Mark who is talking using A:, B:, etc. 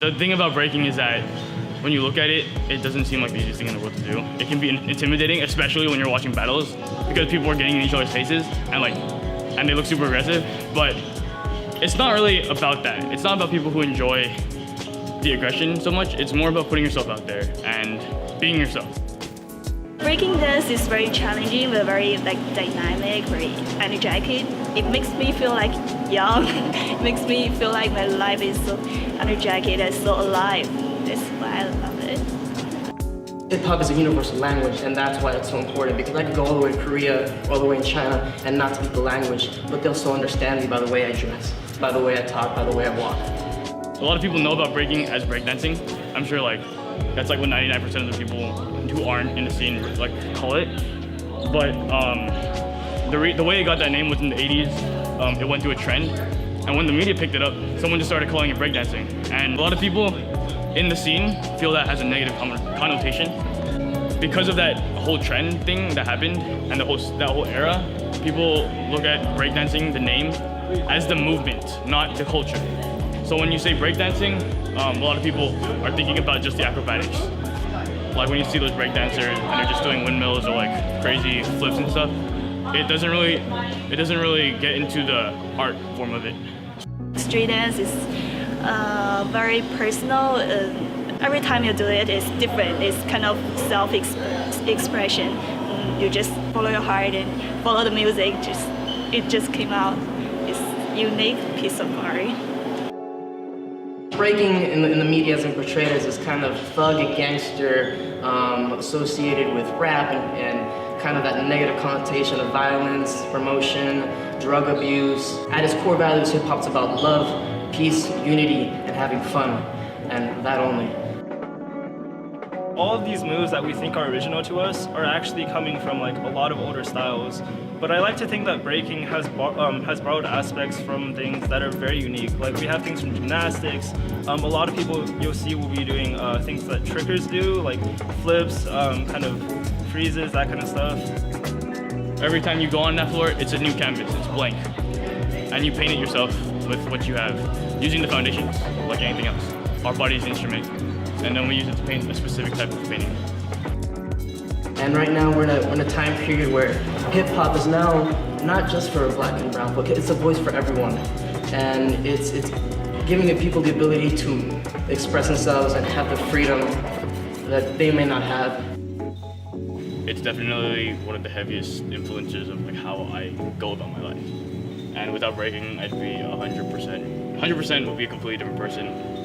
A: The thing about breaking is that when you look at it, it doesn't seem like the easiest thing in the world to do. It can be intimidating, especially when you're watching battles, because people are getting in each other's faces and they look super aggressive. But it's not really about that. It's not about people who enjoy the aggression so much. It's more about putting yourself out there and being yourself.
B: Breaking dance is very challenging, but very dynamic, very energetic. It makes me feel young. It makes me feel like my life is so energetic and so alive. That's why I love it.
C: Hip-hop is a universal language, and that's why it's so important, because I could go all the way to Korea, all the way in China, and not speak the language, but they'll still understand me by the way I dress, by the way I talk, by the way I walk.
A: A lot of people know about breaking as breakdancing. I'm sure that's what 99% of the people who aren't in the scene call it. But the way it got that name was in the 80s. It went through a trend, and when the media picked it up, someone just started calling it breakdancing. And a lot of people in the scene feel that has a negative connotation. Because of that whole trend thing that happened and that whole era, people look at breakdancing, the name, as the movement, not the culture. So when you say breakdancing, a lot of people are thinking about just the acrobatics. Like when you see those breakdancers and they're just doing windmills or crazy flips and stuff, it doesn't really get into the art form of it.
B: Street dance is very personal. Every time you do it, it's different. It's kind of self-expression. You just follow your heart and follow the music. It just came out. It's a unique piece of art.
C: Breaking in the media has been portrayed as this kind of thug and gangster associated with rap and kind of that negative connotation of violence, promotion, drug abuse. At its core values, hip-hop's about love, peace, unity, and having fun, and that only.
D: All of these moves that we think are original to us are actually coming from a lot of older styles. But I like to think that breaking has borrowed aspects from things that are very unique. We have things from gymnastics. A lot of people you'll see will be doing things that trickers do, like flips, kind of freezes, that kind of stuff.
A: Every time you go on that floor, it's a new canvas, it's blank. And you paint it yourself with what you have, using the foundations, like anything else. Our body's an instrument, and then we use it to paint a specific type of painting.
C: And right now we're in a time period where hip-hop is now not just for black and brown, but it's a voice for everyone. And it's giving the people the ability to express themselves and have the freedom that they may not have.
A: It's definitely one of the heaviest influences of how I go about my life. And without breaking, I'd be 100%. 100% would be a completely different person.